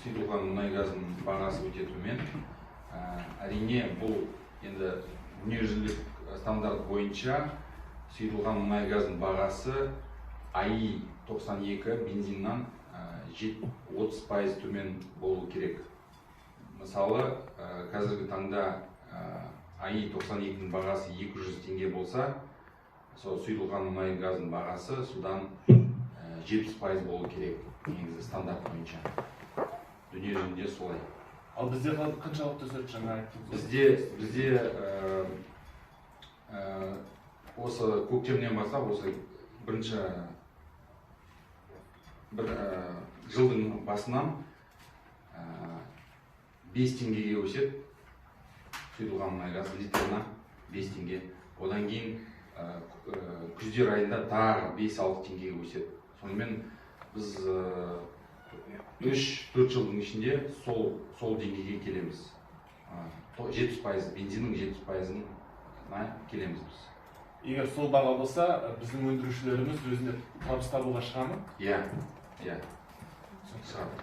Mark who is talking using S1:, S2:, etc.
S1: сұйытылған мұнай газының бағасы өте төмен. Әрине бұл енді дүниежүзілік стандарт бойынша сұйытылған мұнай газының бағасы АИ 92 бензиннан 30% төмен болу керек. Мысалы, қазіргі таңда АИ 92-ның бағасы 200 теңге болса, сол сұйытылған мұнай газының бағасы судан 70% болу керек, негізі стандарт бойынша. Дүние жүзінде солай.
S2: Ал бізде қаншалықты өседі жаңа айттыңыз?
S1: Бізде осы көктемнен бастап, осы бірінші жылдың басынан 5 теңгеге өседі. Сұйытылған мұнай газ литрына 5 теңге. Одан кейін күздер айында тағы 5-6 теңгеге өседі. Сонымен біз 3-4 жылдың ішінде сол деңгейге келеміз. 70%, бензиннің 70%-ына келеміз біз.
S2: Егер сол баға болса, біздің өндірушілеріміз өзіне табыс табуға шыға ма?
S1: Иә, шығады.